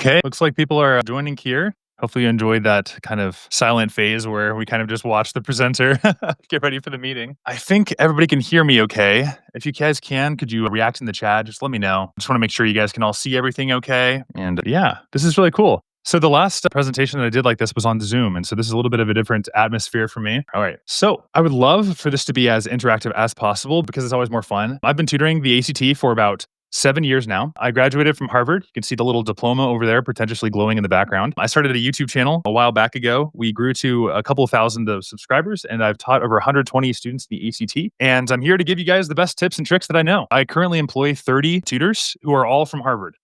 Okay, looks like people are joining here. Hopefully, you enjoyed that kind of silent phase where we kind of just watch the presenter get ready for the meeting. I think everybody can hear me okay. If you guys can, could you react in the chat? Just let me know. Just want to make sure you guys can all see everything okay. And yeah, this is really cool. So the last presentation that I did like this was on Zoom. And so this is a little bit of a different atmosphere for me. All right. So I would love for this to be as interactive as possible because it's always more fun. I've been tutoring the ACT for about 7 years now. I graduated from Harvard. You can see the little diploma over there, pretentiously glowing in the background. I started a YouTube channel a while back ago. We grew to a couple of thousand of subscribers, and I've taught over 120 students in the ACT. And I'm here to give you guys the best tips and tricks that I know. I currently employ 30 tutors who are all from Harvard.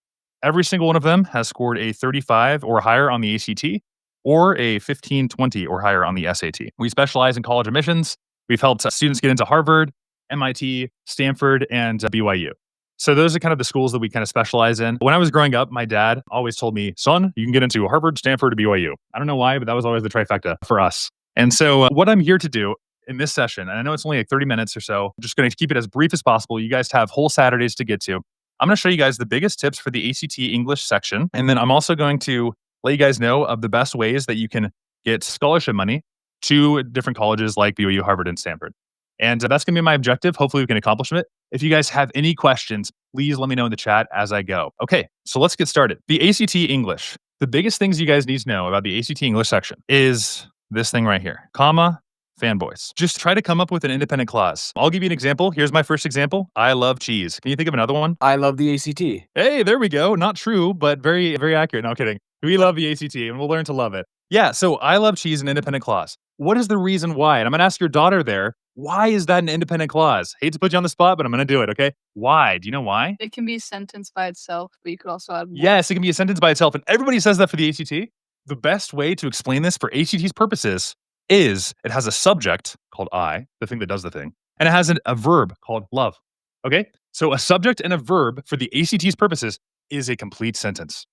Every single one of them has scored a 35 or higher on the ACT or a 15, 20 or higher on the SAT. We specialize in college admissions. We've helped students get into Harvard, MIT, Stanford, and BYU. So those are kind of the schools that we kind of specialize in. When I was growing up, my dad always told me, son, you can get into Harvard, Stanford, or BYU. I don't know why, but that was always the trifecta for us. And so what I'm here to do in this session, and I know it's only like 30 minutes or so, I'm just going to keep it as brief as possible. You guys have whole Saturdays to get to. I'm going to show you guys the biggest tips for the ACT English section. And then I'm also going to let you guys know of the best ways that you can get scholarship money to different colleges like BYU, Harvard, and Stanford. And that's going to be my objective. Hopefully we can accomplish it. If you guys have any questions, please let me know in the chat as I go. Okay, so let's get started. The ACT English. The biggest things you guys need to know about the ACT English section is this thing right here, comma, fanboys. Just try to come up with an independent clause. I'll give you an example. Here's my first example. I love cheese. Can you think of another one? I love the ACT. Hey, there we go. Not true, but very, very accurate. No kidding. We love the ACT and we'll learn to love it. Yeah, so I love cheese, an independent clause. What is the reason why? And I'm going to ask your daughter there, why is that an independent clause? Hate to put you on the spot, but I'm going to do it, okay? Why? Do you know why? It can be a sentence by itself, but you could also add more. Yes, it can be a sentence by itself. And everybody says that for the ACT. The best way to explain this for ACT's purposes is it has a subject called I, the thing that does the thing, and it has a verb called love, okay? So a subject and a verb for the ACT's purposes is a complete sentence.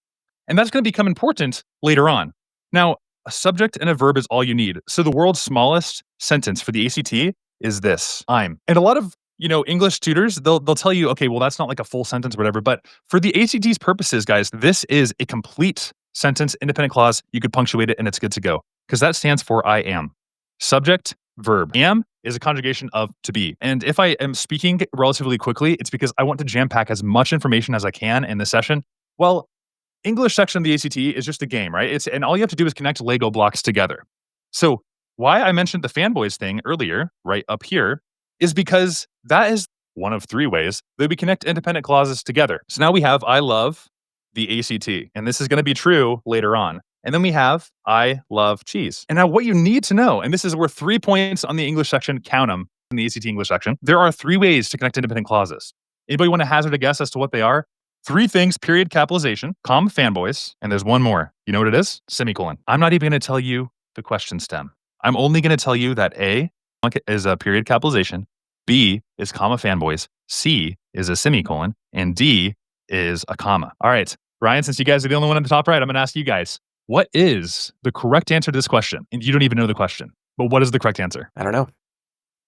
And that's going to become important later on. Now, a subject and a verb is all you need. So the world's smallest sentence for the ACT is this, I'm. And a lot of, English tutors, they'll tell you, okay, well, that's not like a full sentence or whatever. But for the ACT's purposes, guys, this is a complete sentence, independent clause. You could punctuate it and it's good to go because that stands for I am. Subject, verb. Am is a conjugation of to be. And if I am speaking relatively quickly, it's because I want to jam pack as much information as I can in this session. Well, English section of the ACT is just a game, right? And all you have to do is connect Lego blocks together. So why I mentioned the fanboys thing earlier, right up here, is because that is one of three ways that we connect independent clauses together. So now we have I love the ACT, and this is going to be true later on. And then we have I love cheese. And now what you need to know, and this is worth 3 points on the English section, count them in the ACT English section. There are 3 ways to connect independent clauses. Anybody want to hazard a guess as to what they are? 3 things, period, capitalization, comma, fanboys, and there's one more. You know what it is? Semicolon. I'm not even going to tell you the question stem. I'm only going to tell you that A is a period capitalization, B is comma, fanboys, C is a semicolon, and D is a comma. All right, Ryan, since you guys are the only one on the top right, I'm going to ask you guys, what is the correct answer to this question? And you don't even know the question, but what is the correct answer? I don't know.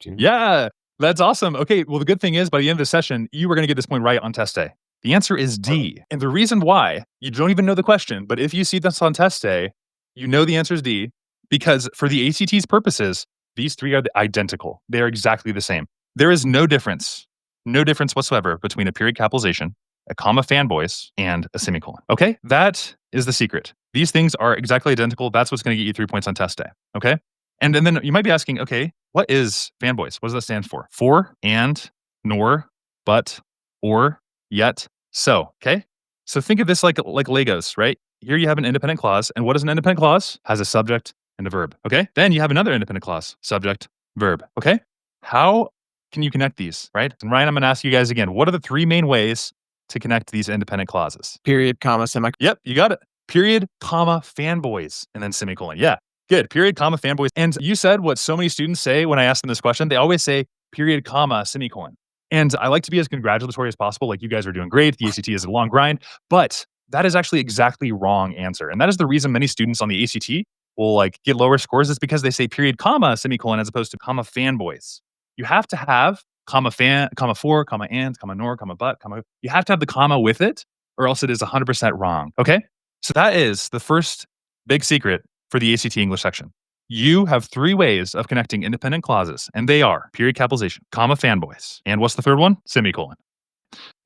Yeah, that's awesome. Okay, well, the good thing is by the end of the session, you are going to get this point right on test day. The answer is D. And the reason why, you don't even know the question, but if you see this on test day, you know the answer is D, because for the ACT's purposes, these 3 are identical. They are exactly the same. There is no difference whatsoever between a period capitalization, a comma, fanboys, and a semicolon. Okay, that is the secret. These things are exactly identical. That's what's going to get you 3 points on test day. Okay, and then you might be asking, okay, what is fanboys? What does that stand for? For, and, nor, but, or, yet, so, okay? So think of this like Legos, right? Here you have an independent clause. And what is an independent clause? Has a subject and a verb, okay? Then you have another independent clause, subject, verb, okay? How can you connect these, right? And Ryan, I'm going to ask you guys again, what are the 3 main ways to connect these independent clauses? Period, comma, semicolon. Yep, you got it. Period, comma, fanboys, and then semicolon. Yeah, good. Period, comma, fanboys. And you said what so many students say when I ask them this question. They always say period, comma, semicolon. And I like to be as congratulatory as possible. Like, you guys are doing great. The ACT is a long grind. But that is actually exactly wrong answer. And that is the reason many students on the ACT will get lower scores is because they say period, comma, semicolon, as opposed to comma, fanboys. You have to have comma, fan, comma, for, comma, and, comma, nor, comma, but, comma. You have to have the comma with it, or else it is 100% wrong. Okay? So that is the first big secret for the ACT English section. You have 3 ways of connecting independent clauses, and they are period capitalization, comma fanboys, and what's the third one? Semicolon.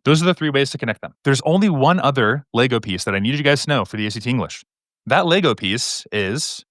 Those are the 3 ways to connect them. There's only one other Lego piece that I need you guys to know for the ACT English. That Lego piece is,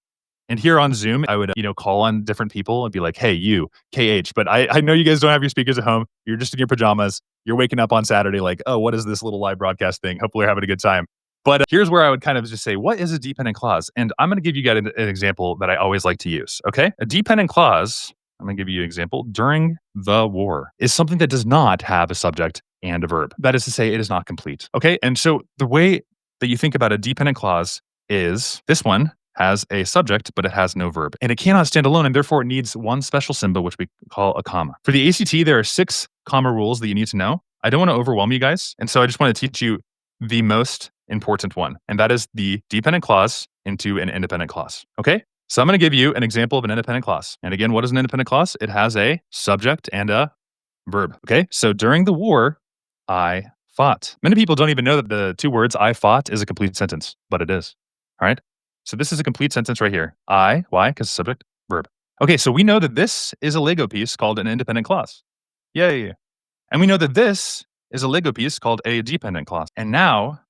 and here on Zoom, I would, call on different people and be like, hey, you, KH. But I know you guys don't have your speakers at home. You're just in your pajamas. You're waking up on Saturday like, oh, what is this little live broadcast thing? Hopefully you're having a good time. But here's where I would kind of just say, what is a dependent clause? And I'm going to give you guys an example that I always like to use. Okay. A dependent clause, I'm going to give you an example, during the war is something that does not have a subject and a verb. That is to say, it is not complete. Okay. And so the way that you think about a dependent clause is this one has a subject, but it has no verb. And it cannot stand alone, and therefore it needs one special symbol, which we call a comma. For the ACT, there are 6 comma rules that you need to know. I don't want to overwhelm you guys, and so I just want to teach you the most important one, and that is the dependent clause into an independent clause. Okay? So I'm going to give you an example of an independent clause. And again, what is an independent clause? It has a subject and a verb. Okay? So during the war, I fought. Many people don't even know that the 2 words I fought is a complete sentence, but it is. All right? So this is a complete sentence right here. Why? Because subject, verb. Okay, so we know that this is a Lego piece called an independent clause. Yay. And we know that this is a Lego piece called a dependent clause. And now,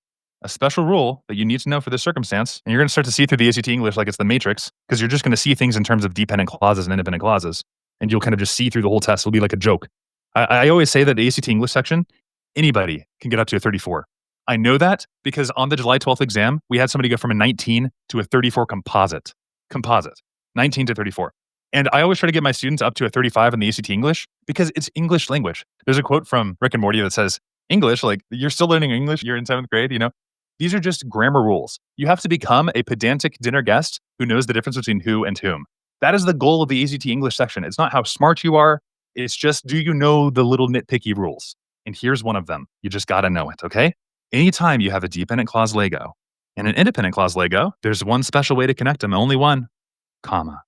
a special rule that you need to know for this circumstance, and you're going to start to see through the ACT English like it's the Matrix, because you're just going to see things in terms of dependent clauses and independent clauses, and you'll kind of just see through the whole test. It'll be like a joke. I always say that the ACT English section, anybody can get up to a 34. I know that because on the July 12th exam, we had somebody go from a 19 to a 34 composite. 19 to 34. And I always try to get my students up to a 35 in the ACT English because it's English language. There's a quote from Rick and Morty that says, English, like you're still learning English, you're in 7th grade, these are just grammar rules. You have to become a pedantic dinner guest who knows the difference between who and whom. That is the goal of the ACT English section. It's not how smart you are. It's just, do you know the little nitpicky rules? And here's one of them. You just got to know it, okay? Anytime you have a dependent clause Lego and an independent clause Lego, there's one special way to connect them, only one, comma.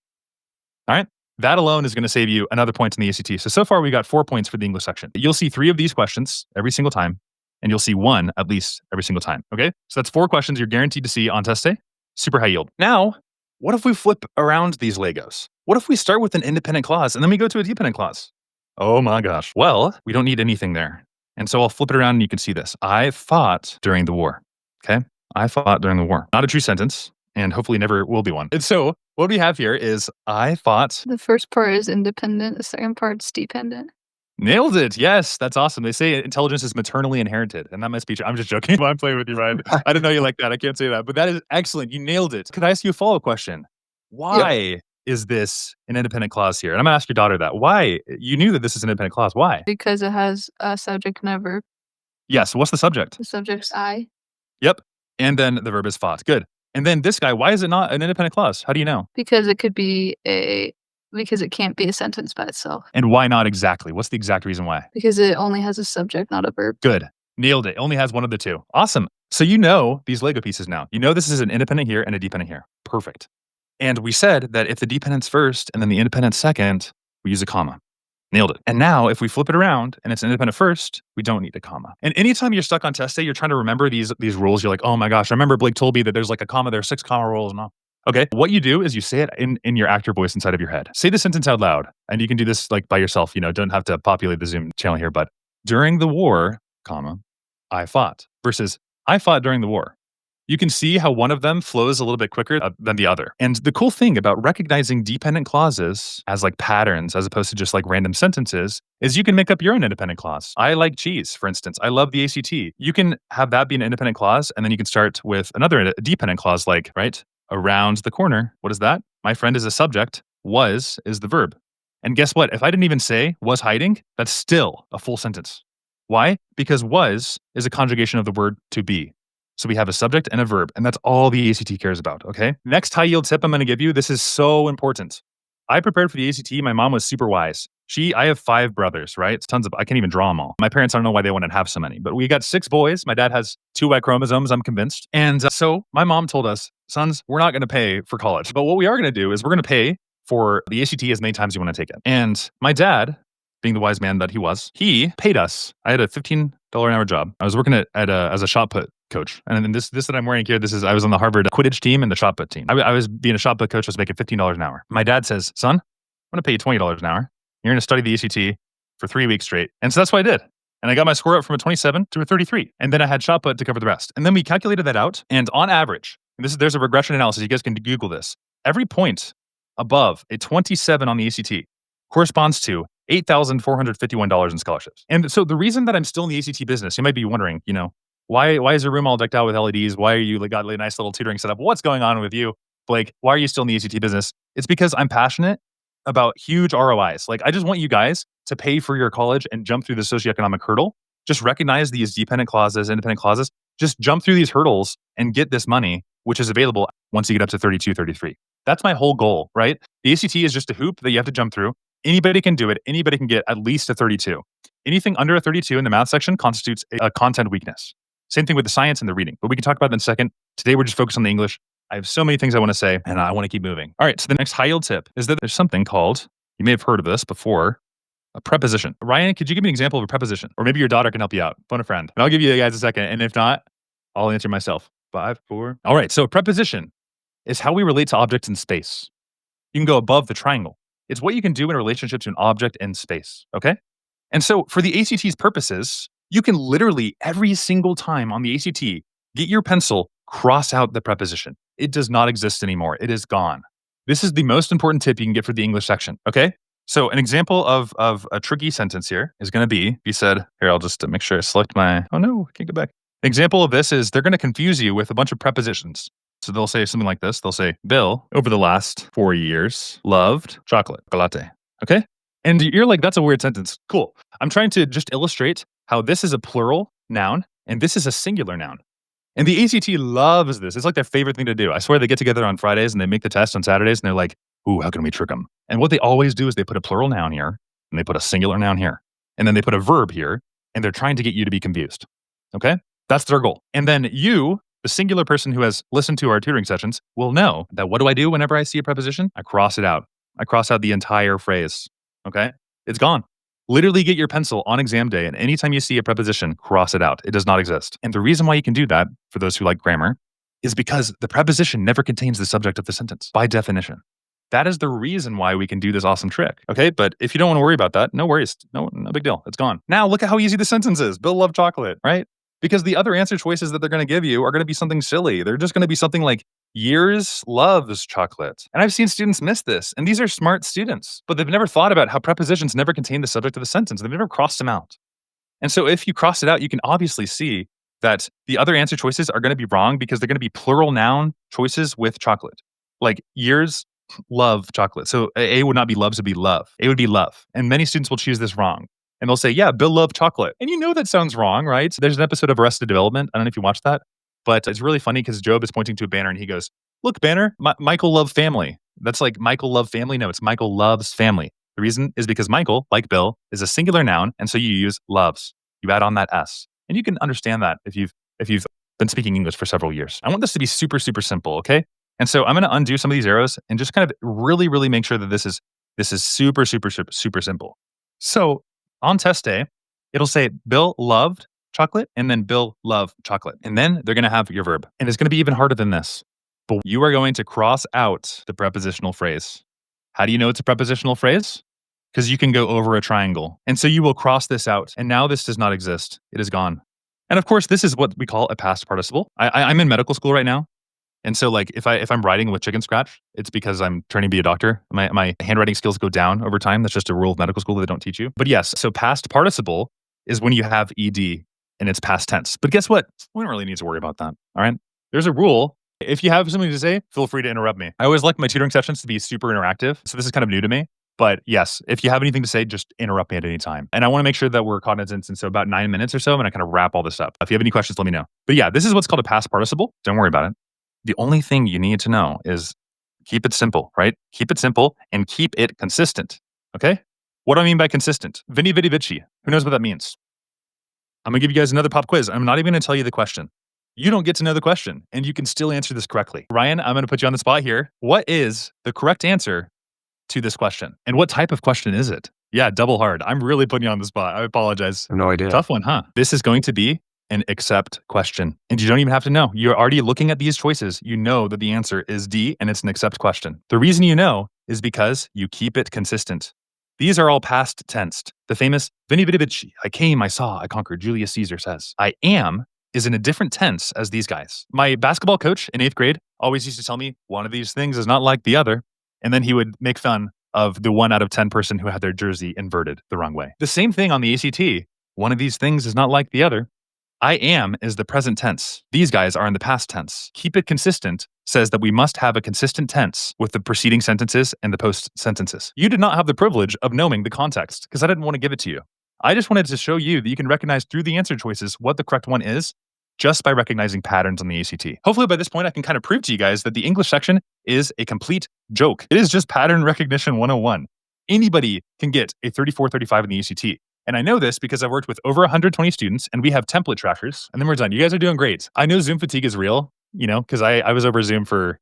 All right? That alone is going to save you another point in the ACT. So far we got 4 points for the English section. You'll see 3 of these questions every single time, and you'll see 1 at least every single time, okay? So that's 4 questions you're guaranteed to see on test day. Super high yield. Now, what if we flip around these Legos? What if we start with an independent clause and then we go to a dependent clause? Oh my gosh. Well, we don't need anything there. And so I'll flip it around and you can see this. I fought during the war. Okay. I fought during the war. Not a true sentence, and hopefully never will be one. And so what we have here is I fought. The first part is independent. The second part's dependent. Nailed it. Yes. That's awesome. They say intelligence is maternally inherited. And that might be true. I'm just joking. I'm playing with you, Ryan. I didn't know you like that. I can't say that. But that is excellent. You nailed it. Could I ask you a follow-up question? Why is this an independent clause here? And I'm going to ask your daughter that. Why? You knew that this is an independent clause. Why? Because it has a subject and a verb. Yes. What's the subject? The subject's I. Yep. And then the verb is fought. Good. And then this guy, why is it not an independent clause? How do you know? Because it could be because it can't be a sentence by itself. And why not exactly? What's the exact reason why? Because it only has a subject, not a verb. Good. Nailed it. Only has one of the 2. Awesome. So you know these Lego pieces now. You know this is an independent here and a dependent here. Perfect. And we said that if the dependent's first and then the independent second, we use a comma. Nailed it. And now if we flip it around and it's independent first, we don't need a comma. And anytime you're stuck on test day, you're trying to remember these rules. You're like, oh my gosh, I remember Blake told me that there's like a comma, there's 6 comma rules and all. Okay. What you do is you say it in your actor voice inside of your head. Say the sentence out loud. And you can do this like by yourself, don't have to populate the Zoom channel here, but during the war, comma, I fought versus I fought during the war. You can see how one of them flows a little bit quicker than the other. And the cool thing about recognizing dependent clauses as like patterns, as opposed to just like random sentences, is you can make up your own independent clause. I like cheese, for instance. I love the ACT. You can have that be an independent clause, and then you can start with another dependent clause like, right? Around the corner. What is that? My friend is a subject. Was is the verb. And guess what? If I didn't even say was hiding, that's still a full sentence. Why? Because was is a conjugation of the word to be. So we have a subject and a verb, and that's all the ACT cares about, okay? Next high yield tip I'm going to give you. This is so important. I prepared for the ACT. My mom was super wise. I have 5 brothers, right? It's tons of, I can't even draw them all. My parents, I don't know why they wanted to have so many, but we got 6 boys. My dad has 2 Y chromosomes, I'm convinced. And so my mom told us, sons, we're not going to pay for college, but what we are going to do is we're going to pay for the ACT as many times you want to take it. And my dad being the wise man that he was, he paid us. I had a $15 an hour job. I was working as a shot put coach. And then this that I'm wearing here, I was on the Harvard Quidditch team and the shot put team. I was being a shot put coach, I was making $15 an hour. My dad says, son, I'm going to pay you $20 an hour. You're going to study the ACT for 3 weeks straight. And so that's what I did. And I got my score up from a 27 to a 33. And then I had shot put to cover the rest. And then we calculated that out. And on average, there's a regression analysis. You guys can Google this. Every point above a 27 on the ACT corresponds to $8,451 in scholarships. And so the reason that I'm still in the ACT business, you might be wondering, why is your room all decked out with LEDs? Why are you got a nice little tutoring setup? What's going on with you, Blake? Why are you still in the ACT business? It's because I'm passionate about huge ROIs. I just want you guys to pay for your college and jump through the socioeconomic hurdle. Just recognize these dependent clauses, independent clauses. Just jump through these hurdles and get this money, which is available once you get up to 32, 33. That's my whole goal, right? The ACT is just a hoop that you have to jump through. Anybody can do it. Anybody can get at least a 32. Anything under a 32 in the math section constitutes a content weakness. Same thing with the science and the reading, but we can talk about that in a second. Today, we're just focused on the English. I have so many things I want to say, and I want to keep moving. All right, so the next high yield tip is that there's something called, you may have heard of this before, a preposition. Ryan, could you give me an example of a preposition? Or maybe your daughter can help you out. Phone a friend. And I'll give you guys a second, and if not, I'll answer myself. 5, 4. All right, so a preposition is how we relate to objects in space. You can go above the triangle. It's what you can do in a relationship to an object in space, okay? And so for the ACT's purposes, you can literally every single time on the ACT, get your pencil, cross out the preposition. It does not exist anymore. It is gone. This is the most important tip you can get for the English section, okay? So an example of a tricky sentence here is going to be, he said, here, I'll just make sure I select oh no, I can't go back. An example of this is they're going to confuse you with a bunch of prepositions. So they'll say something like this. They'll say, Bill, over the last 4 years, loved chocolate, latte. Okay? And you're like, that's a weird sentence. Cool. I'm trying to just illustrate how this is a plural noun and this is a singular noun. And the ACT loves this. It's like their favorite thing to do. I swear they get together on Fridays and they make the test on Saturdays and they're like, ooh, how can we trick them? And what they always do is they put a plural noun here and they put a singular noun here. And then they put a verb here and they're trying to get you to be confused. Okay? That's their goal. And then you, the singular person who has listened to our tutoring sessions, will know that what do I do whenever I see a preposition? I cross it out. I cross out the entire phrase. Okay? It's gone. Literally get your pencil on exam day, and anytime you see a preposition, cross it out. It does not exist. And the reason why you can do that, for those who like grammar, is because the preposition never contains the subject of the sentence, by definition. That is the reason why we can do this awesome trick. Okay? But if you don't want to worry about that, no worries. No big deal. It's gone. Now look at how easy the sentence is. Bill loved chocolate, right? Because the other answer choices that they're going to give you are going to be something silly. They're just going to be something like, years loves chocolate. And I've seen students miss this. And these are smart students, but they've never thought about how prepositions never contain the subject of the sentence. They've never crossed them out. And so if you cross it out, you can obviously see that the other answer choices are going to be wrong because they're going to be plural noun choices with chocolate. Like years love chocolate. So A would not be loves, it would be love. A would be love. And many students will choose this wrong. And they'll say, yeah, Bill loved chocolate. And you know that sounds wrong, right? There's an episode of Arrested Development. I don't know if you watched that, but it's really funny because Job is pointing to a banner and he goes, look, banner, Michael loved family. That's like Michael loved family. No, it's Michael loves family. The reason is because Michael, like Bill, is a singular noun. And so you use loves. You add on that S. And you can understand that if you've been speaking English for several years. I want this to be super, super simple, okay? And so I'm going to undo some of these arrows and just kind of really, really make sure that this is super, super, super, super simple. So on test day, it'll say Bill loved chocolate and then Bill loved chocolate. And then they're going to have your verb. And it's going to be even harder than this. But you are going to cross out the prepositional phrase. How do you know it's a prepositional phrase? Because you can go over a triangle. And so you will cross this out. And now this does not exist. It is gone. And of course, this is what we call a past participle. I'm in medical school right now. And so like if I'm writing with chicken scratch, it's because I'm training to be a doctor. My handwriting skills go down over time. That's just a rule of medical school that they don't teach you. But yes, so past participle is when you have ed and it's past tense. But guess what? We don't really need to worry about that. All right. There's a rule. If you have something to say, feel free to interrupt me. I always like my tutoring sessions to be super interactive. So this is kind of new to me. But yes, if you have anything to say, just interrupt me at any time. And I want to make sure that we're cognizant. And so about 9 minutes or so, I'm going to kind of wrap all this up. If you have any questions, let me know. But yeah, this is what's called a past participle. Don't worry about it. The only thing you need to know is keep it simple, right? Keep it simple and keep it consistent. Okay? What do I mean by consistent? Vini vidi vici. Who knows what that means? I'm going to give you guys another pop quiz. I'm not even going to tell you the question. You don't get to know the question, and you can still answer this correctly. Ryan, I'm going to put you on the spot here. What is the correct answer to this question? And what type of question is it? Yeah, double hard. I'm really putting you on the spot. I apologize. I have no idea. Tough one, huh? This is going to be an accept question. And you don't even have to know. You're already looking at these choices. You know that the answer is D and it's an accept question. The reason you know is because you keep it consistent. These are all past tensed. The famous Veni Vidi Vici, I came, I saw, I conquered, Julius Caesar says. I am is in a different tense as these guys. My basketball coach in 8th grade always used to tell me one of these things is not like the other. And then he would make fun of the 1 out of 10 person who had their jersey inverted the wrong way. The same thing on the ACT. One of these things is not like the other. I am is the present tense. These guys are in the past tense. Keep it consistent says that we must have a consistent tense with the preceding sentences and the post sentences. You did not have the privilege of knowing the context because I didn't want to give it to you. I just wanted to show you that you can recognize through the answer choices what the correct one is just by recognizing patterns on the ACT. Hopefully by this point, I can kind of prove to you guys that the English section is a complete joke. It is just pattern recognition 101. Anybody can get a 34-35 in the ACT. And I know this because I've worked with over 120 students and we have template trackers and then we're done. You guys are doing great. I know Zoom fatigue is real, because I was over Zoom for,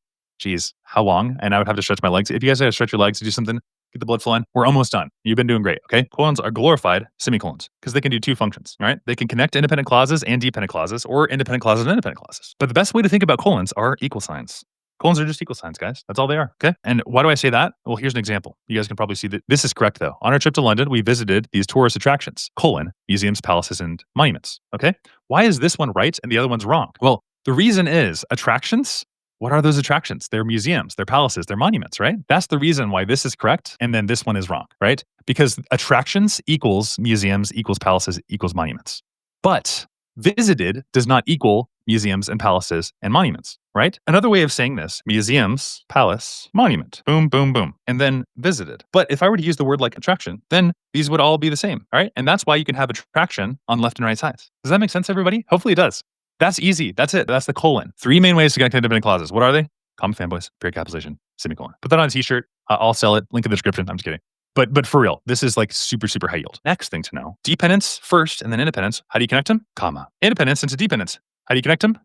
how long? And I would have to stretch my legs. If you guys had to stretch your legs to do something, get the blood flowing, we're almost done. You've been doing great, okay? Colons are glorified semicolons because they can do two functions, all right? They can connect independent clauses and dependent clauses or independent clauses and independent clauses. But the best way to think about colons are equal signs. Colons are just equal signs, guys. That's all they are, okay? And why do I say that? Well, here's an example. You guys can probably see that this is correct, though. On our trip to London, we visited these tourist attractions, museums, palaces, and monuments, okay? Why is this one right and the other one's wrong? Well, the reason is attractions. What are those attractions? They're museums, they're palaces, they're monuments, right? That's the reason why this is correct and then this one is wrong, right? Because attractions equals museums equals palaces equals monuments. But visited does not equal museums and palaces and monuments, right? Another way of saying this, museums, palace, monument, boom, boom, boom, and then visited. But if I were to use the word like attraction, then these would all be the same, all right? And that's why you can have attraction on left and right sides. Does that make sense, everybody? Hopefully it does. That's easy. That's it. That's the colon. 3 main ways to connect independent clauses. What are they? Comma, fanboys, period capitalization, semicolon. Put that on a t-shirt. I'll sell it. Link in the description. I'm just kidding. But for real, this is like super, super high yield. Next thing to know, dependence first and then independence. How do you connect them? Comma. Independence into dependence. How do you connect them?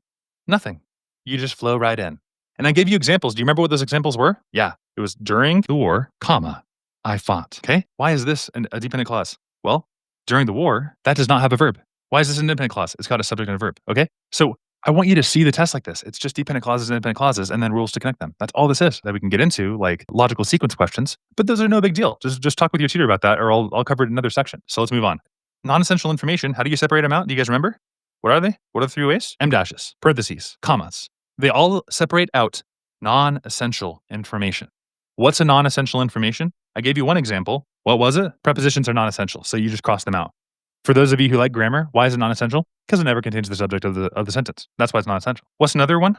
Nothing. You just flow right in. And I gave you examples. Do you remember what those examples were? Yeah. It was during the war, comma, I fought. Okay. Why is this a dependent clause? Well, during the war, that does not have a verb. Why is this an independent clause? It's got a subject and a verb. Okay. So I want you to see the test like this. It's just dependent clauses and independent clauses and then rules to connect them. That's all this is that we can get into, like logical sequence questions. But those are no big deal. Just talk with your tutor about that or I'll cover it in another section. So let's move on. Non-essential information. How do you separate them out? Do you guys remember? What are they? What are the 3 ways? M dashes, parentheses, commas. They all separate out non-essential information. What's a non-essential information? I gave you one example. What was it? Prepositions are non-essential, so you just cross them out. For those of you who like grammar, why is it non-essential? Because it never contains the subject of the sentence. That's why it's non-essential. What's another one?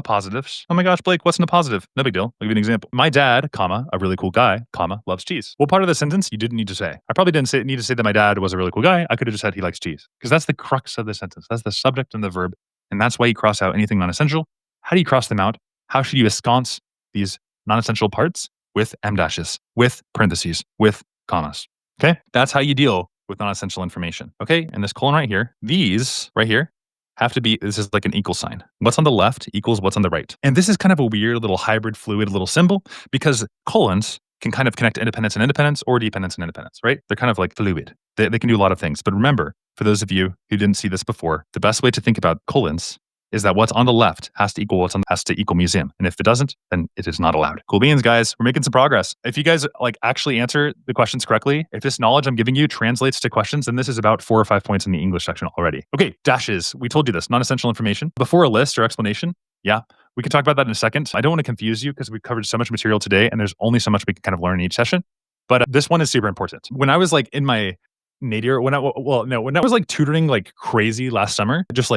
Appositives. Oh my gosh, Blake, what's an appositive? No big deal. I'll give you an example. My dad, comma, a really cool guy, comma, loves cheese. What part of the sentence you didn't need to say? I probably didn't need to say that my dad was a really cool guy. I could have just said he likes cheese. Because that's the crux of the sentence. That's the subject and the verb. And that's why you cross out anything non-essential. How do you cross them out? How should you ensconce these non-essential parts? With M dashes, with parentheses, with commas. Okay? That's how you deal with non-essential information. Okay? And this colon right here, these right here, have to be, this is like an equal sign. What's on the left equals what's on the right. And this is kind of a weird little hybrid fluid little symbol because colons can kind of connect independence and independence or dependence and independence, right? They're kind of like fluid. They can do a lot of things. But remember, for those of you who didn't see this before, the best way to think about colons is that what's on the left has to equal museum. And if it doesn't, then it is not allowed. Cool beans, guys. We're making some progress. If you guys actually answer the questions correctly, if this knowledge I'm giving you translates to questions, then this is about 4 or 5 points in the English section already. Okay, dashes. We told you this, non-essential information. Before a list or explanation, yeah, we can talk about that in a second. I don't want to confuse you because we've covered so much material today and there's only so much we can kind of learn in each session. But this one is super important. When I was in my nadir, when I was tutoring like crazy last summer, just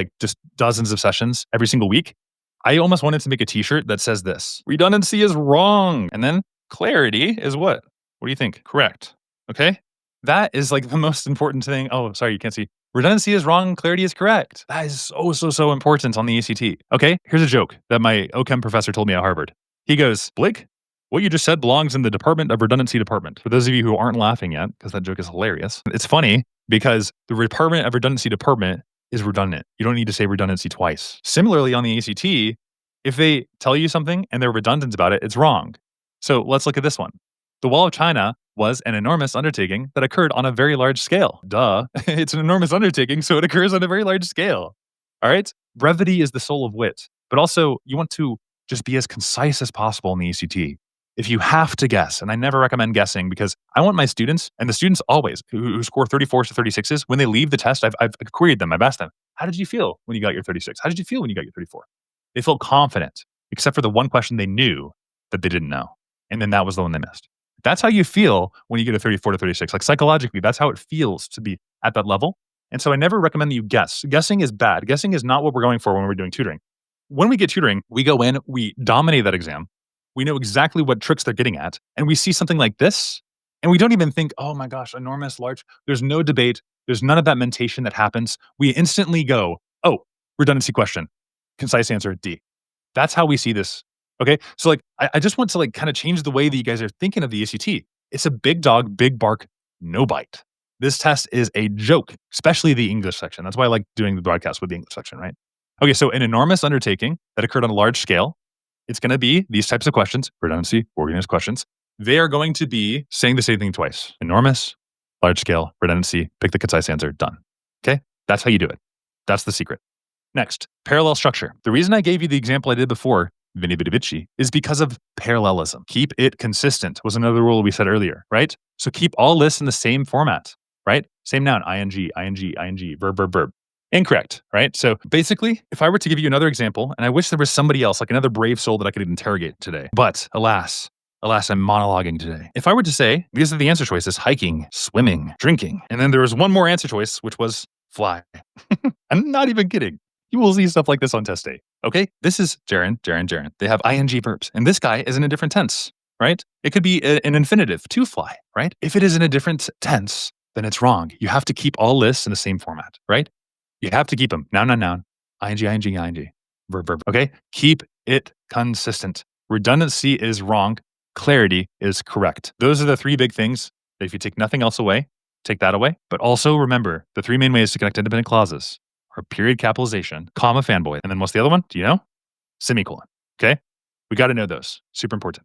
dozens of sessions every single week, I almost wanted to make a t-shirt that says this: redundancy is wrong. And then clarity is what? What do you think? Correct. Okay. That is the most important thing. Oh, sorry, you can't see. Redundancy is wrong. Clarity is correct. That is so important on the ACT. Okay. Here's a joke that my OChem professor told me at Harvard. He goes, Blake, what you just said belongs in the Department of Redundancy Department. For those of you who aren't laughing yet, because that joke is hilarious, it's funny because the Department of Redundancy Department is redundant. You don't need to say redundancy twice. Similarly, on the ACT, if they tell you something and they're redundant about it, it's wrong. So let's look at this one. The Wall of China was an enormous undertaking that occurred on a very large scale. Duh. It's an enormous undertaking, so it occurs on a very large scale. All right? Brevity is the soul of wit, but also you want to just be as concise as possible in the ECT. If you have to guess, and I never recommend guessing because I want my students, and the students always who score 34s to 36s, when they leave the test, I've queried them. I've asked them, how did you feel when you got your 36? How did you feel when you got your 34? They felt confident, except for the one question they knew that they didn't know. And then that was the one they missed. That's how you feel when you get a 34 to 36. Like psychologically, that's how it feels to be at that level. And so I never recommend that you guess. Guessing is bad. Guessing is not what we're going for when we're doing tutoring. When we get tutoring, we go in, we dominate that exam. We know exactly what tricks they're getting at. And we see something like this, and we don't even think, oh my gosh, enormous, large. There's no debate. There's none of that mentation that happens. We instantly go, oh, redundancy question. Concise answer, D. That's how we see this. Okay. So like, I just want to like kind of change the way that you guys are thinking of the ACT. It's a big dog, big bark, no bite. This test is a joke, especially the English section. That's why I like doing the broadcast with the English section, right? Okay. So an enormous undertaking that occurred on a large scale. It's going to be these types of questions, redundancy, organized questions. They are going to be saying the same thing twice. Enormous, large scale, redundancy, pick the concise answer, done. Okay. That's how you do it. That's the secret. Next, parallel structure. The reason I gave you the example I did before, Vini Vidi Vici, is because of parallelism. Keep it consistent was another rule we said earlier, right? So keep all lists in the same format, right? Same noun, ing, verb. Incorrect, right? So basically, if I were to give you another example, and I wish there was somebody else, like another brave soul that I could interrogate today, but alas, I'm monologuing today. If I were to say, these are the answer choices, hiking, swimming, drinking, and then there was one more answer choice, which was fly. I'm not even kidding. You will see stuff like this on test day. Okay? This is Jaren. They have ing verbs. And this guy is in a different tense, right? It could be an infinitive, to fly, right? If it is in a different tense, then it's wrong. You have to keep all lists in the same format, right? You have to keep them. Noun, ing, verb. Okay? Keep it consistent. Redundancy is wrong. Clarity is correct. Those are the three big things that if you take nothing else away, take that away. But also remember, the three main ways to connect independent clauses are period capitalization, comma fanboy, and then what's the other one? Do you know? Semicolon. Okay? We got to know those. Super important.